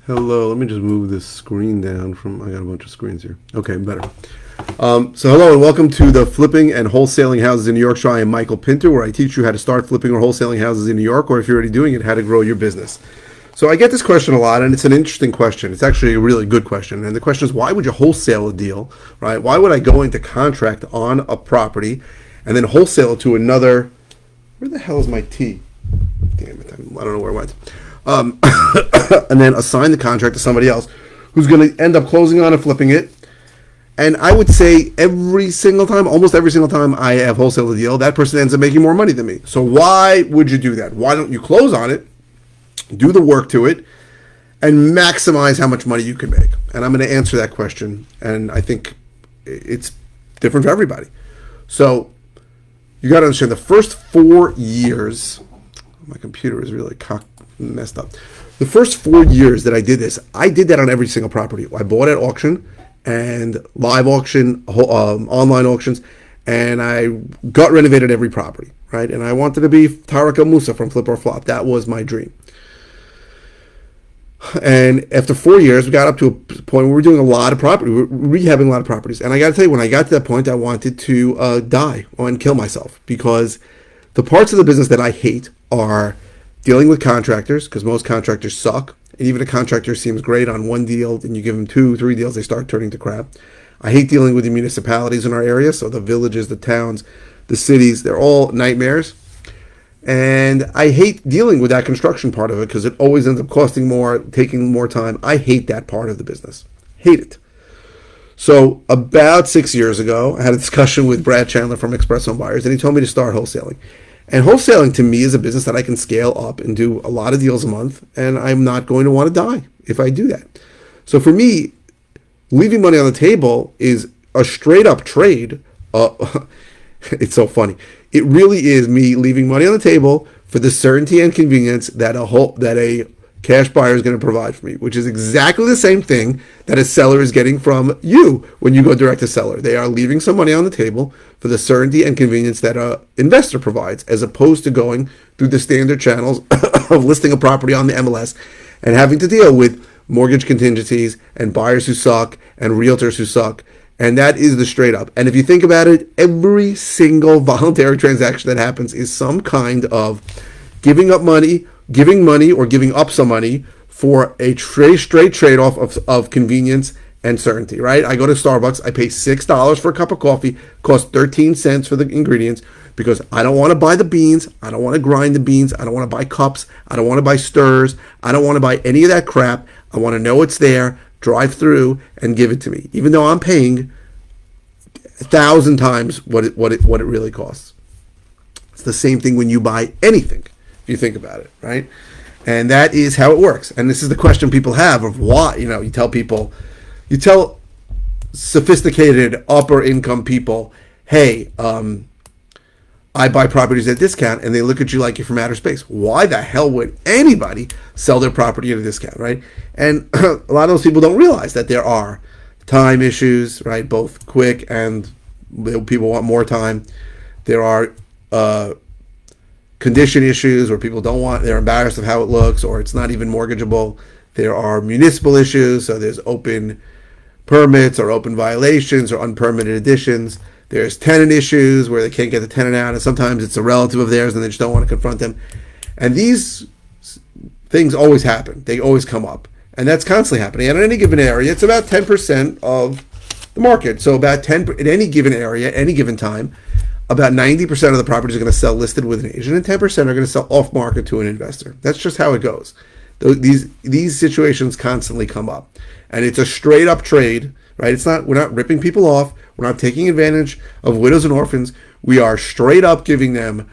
Hello, let me just move this screen down from, I got a bunch of screens here. Okay, better. So hello and welcome to the Flipping and Wholesaling Houses in New York show. I am Michael Pinter, where I teach you how to start flipping or wholesaling houses in New York, or if you're already doing it, how to grow your business. So I get this question a lot, and it's an interesting question. It's actually a really good question. And the question is, why would you wholesale a deal, right? Why would I go into contract on a property and then wholesale it to another? Where the hell is my tea? Damn it, I don't know where it went. And then assign the contract to somebody else who's going to end up closing on and flipping it. And I would say every single time, almost every single time I have wholesaled a deal, that person ends up making more money than me. So why would you do that? Why don't you close on it, do the work to it, and maximize how much money you can make? And I'm going to answer that question, and I think it's different for everybody. So you got to understand the first 4 years, my computer is really messed up. The first 4 years that I did this, I did that on every single property. I bought at auction and live auction, online auctions, and I got renovated every property, right? And I wanted to be Tarek El Musa from Flip or Flop. That was my dream. And after 4 years, we got up to a point where we were doing a lot of property, we were rehabbing a lot of properties. And I got to tell you, when I got to that point, I wanted to die and kill myself, because the parts of the business that I hate are dealing with contractors, because most contractors suck. And even a contractor seems great on one deal, and you give them 2-3 deals, they start turning to crap. I hate dealing with the municipalities in our area, so the villages, the towns, the cities, they're all nightmares. And I hate dealing with that construction part of it, because it always ends up costing more, taking more time. I hate that part of the business. Hate it. So about 6 years ago, I had a discussion with Brad Chandler from Express Home Buyers, and he told me to start wholesaling. And wholesaling to me is a business that I can scale up and do a lot of deals a month, and I'm not going to want to die if I do that. So for me, leaving money on the table is a straight up trade. It's so funny. It really is me leaving money on the table for the certainty and convenience that a cash buyer is going to provide for me, which is exactly the same thing that a seller is getting from you when you go direct to seller. They are leaving some money on the table for the certainty and convenience that an investor provides, as opposed to going through the standard channels of listing a property on the MLS and having to deal with mortgage contingencies and buyers who suck and realtors who suck. And that is the straight up. And if you think about it, every single voluntary transaction that happens is some kind of giving up money, giving money, or giving up some money for a straight trade-off of convenience and certainty, right? I go to Starbucks, I pay $6 for a cup of coffee, costs 13 cents for the ingredients, because I don't want to buy the beans, I don't want to grind the beans, I don't want to buy cups, I don't want to buy stirrers, I don't want to buy any of that crap. I want to know it's there, drive through, and give it to me, even though I'm paying 1,000 times what it really costs. It's the same thing when you buy anything, if you think about it, right? And that is how it works. And this is the question people have of why. You tell sophisticated upper income people, hey, I buy properties at a discount, and they look at you like you're from outer space. Why the hell would anybody sell their property at a discount, right? And a lot of those people don't realize that there are time issues, right? Both quick and people want more time. There are condition issues where people they're embarrassed of how it looks, or it's not even mortgageable. There are municipal issues, so there's open permits or open violations or unpermitted additions. There's tenant issues where they can't get the tenant out, and sometimes it's a relative of theirs and they just don't want to confront them. And these things always happen. They always come up. And that's constantly happening. And in any given area, it's about 10% of the market. So about 10 in any given area, any given time, about 90% of the properties are going to sell listed with an agent, and 10% are going to sell off market to an investor. That's just how it goes. These situations constantly come up. And it's a straight up trade, right? We're not ripping people off. We're not taking advantage of widows and orphans. We are straight up giving them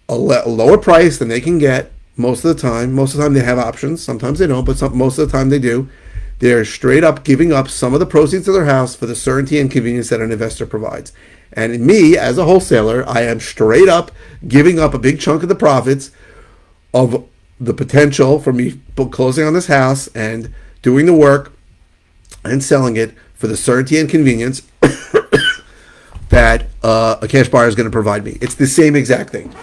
a lower price than they can get most of the time. Most of the time they have options. Sometimes they don't, but most of the time they do. They're straight up giving up some of the proceeds of their house for the certainty and convenience that an investor provides. And in me, as a wholesaler, I am straight up giving up a big chunk of the profits of the potential for me closing on this house and doing the work and selling it for the certainty and convenience that a cash buyer is going to provide me. It's the same exact thing.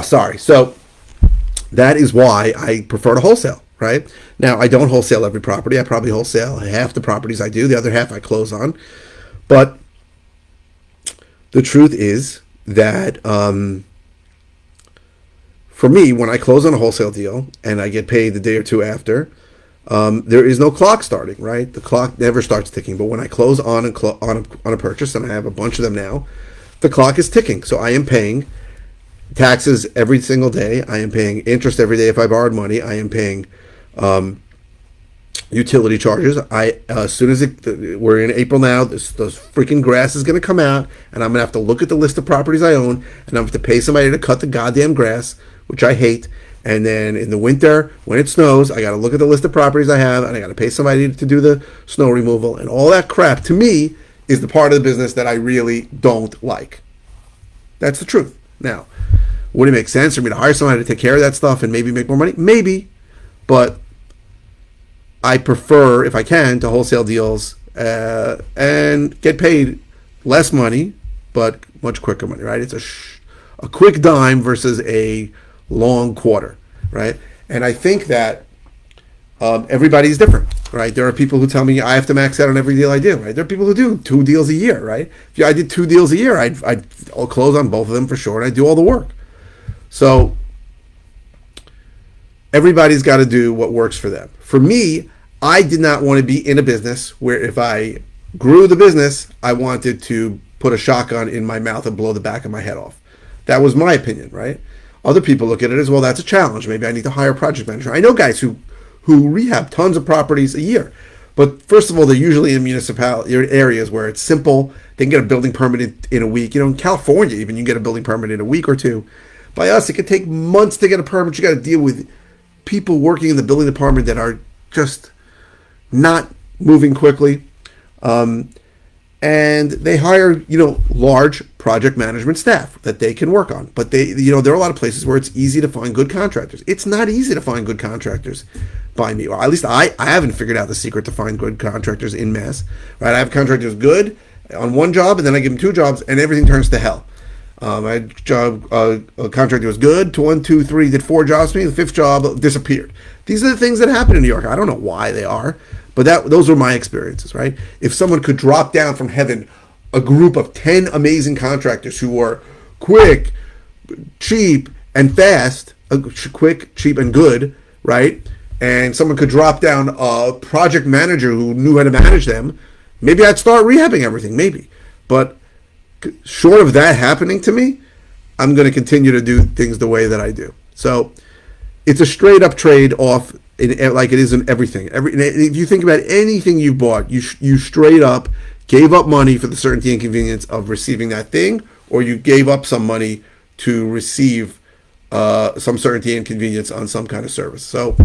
Sorry. So That is why I prefer to wholesale, right? Now, I don't wholesale every property. I probably wholesale half the properties I do. The other half I close on. But the truth is that for me, when I close on a wholesale deal and I get paid the day or two after, there is no clock starting, right? The clock never starts ticking. But when I close on a purchase, and I have a bunch of them now, the clock is ticking. So I am paying taxes every single day. I am paying interest every day if I borrowed money. I am paying utility charges. As soon as we're in April now, this freaking grass is going to come out, and I'm going to have to look at the list of properties I own, and I'm going to have to pay somebody to cut the goddamn grass, which I hate. And then in the winter, when it snows, I got to look at the list of properties I have, and I got to pay somebody to do the snow removal, and all that crap, to me, is the part of the business that I really don't like. That's the truth. Now, would it make sense for me to hire somebody to take care of that stuff and maybe make more money? Maybe. But I prefer, if I can, to wholesale deals and get paid less money, but much quicker money, right? It's a quick dime versus a long quarter, right? And I think that everybody's different, right? There are people who tell me I have to max out on every deal I do, right? There are people who do 2 deals a year, right? If I did 2 deals a year, I'd close on both of them for sure, and I'd do all the work. So everybody's got to do what works for them. For me, I did not want to be in a business where if I grew the business, I wanted to put a shotgun in my mouth and blow the back of my head off. That was my opinion, right? Other people look at it as, well, that's a challenge. Maybe I need to hire a project manager. I know guys who rehab tons of properties a year. But first of all, they're usually in municipal areas where it's simple. They can get a building permit in a week. In California, even, you can get a building permit in a week or two. By us, it could take months to get a permit. You got to deal with people working in the building department that are just not moving quickly. And they hire, large project management staff that they can work on. But there are a lot of places where it's easy to find good contractors. It's not easy to find good contractors by me, or at least I haven't figured out the secret to find good contractors in Mass. Right? I have contractors good on one job, and then I give them 2 jobs, and everything turns to hell. I had a contractor was good, 1, 2, 3, did 4 jobs for me. The 5th job disappeared. These are the things that happen in New York. I don't know why they are, but those were my experiences, right? If someone could drop down from heaven a group of 10 amazing contractors who were quick, cheap, and fast, quick, cheap, and good, right? And someone could drop down a project manager who knew how to manage them, maybe I'd start rehabbing everything, maybe. But short of that happening to me, I'm going to continue to do things the way that I do. So it's a straight up trade off, like it is in everything. If you think about anything you bought, you straight up gave up money for the certainty and convenience of receiving that thing, or you gave up some money to receive some certainty and convenience on some kind of service. So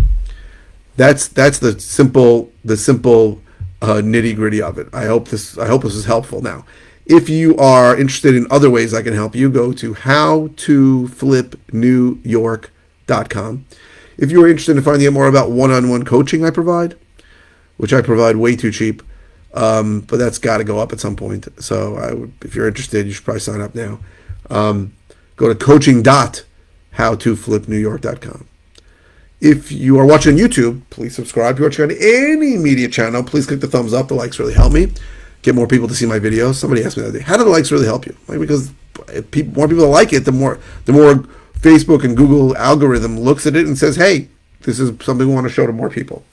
that's the simple nitty gritty of it. I hope this is helpful. Now, if you are interested in other ways I can help you, go to howtoflipnewyork.com. If you are interested in finding out more about one-on-one coaching I provide, which I provide way too cheap, but that's got to go up at some point. So if you're interested, you should probably sign up now. Go to coaching.howtoflipnewyork.com. If you are watching on YouTube, please subscribe. If you're watching on any media channel, please click the thumbs up. The likes really help me get more people to see my videos. Somebody asked me the other day, how do the likes really help you? Because more people like it, the more Facebook and Google algorithm looks at it and says, hey, this is something we want to show to more people.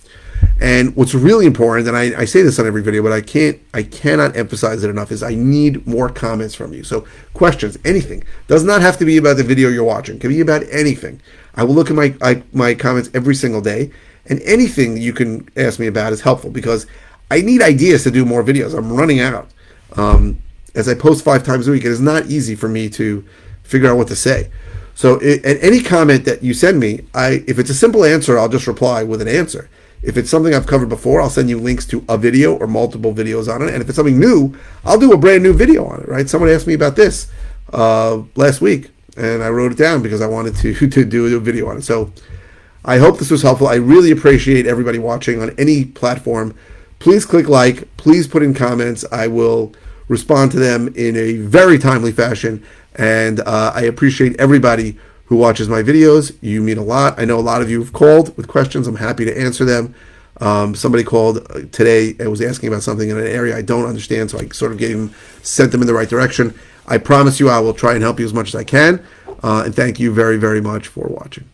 And what's really important, and I say this on every video, but I cannot emphasize it enough, is I need more comments from you. So questions, anything. Does not have to be about the video you're watching. It can be about anything. I will look at my comments every single day, and anything you can ask me about is helpful because I need ideas to do more videos. I'm running out. As I post 5 times a week, it is not easy for me to figure out what to say. So any comment that you send me, if it's a simple answer, I'll just reply with an answer. If it's something I've covered before, I'll send you links to a video or multiple videos on it. And if it's something new, I'll do a brand new video on it, right? Someone asked me about this last week, and I wrote it down because I wanted to do a video on it. So I hope this was helpful. I really appreciate everybody watching on any platform. Please click like. Please put in comments. I will respond to them in a very timely fashion. And I appreciate everybody who watches my videos. You mean a lot. I know a lot of you have called with questions. I'm happy to answer them. Somebody called today and was asking about something in an area I don't understand, so I sort of sent them in the right direction. I promise you I will try and help you as much as I can. And thank you very, very much for watching.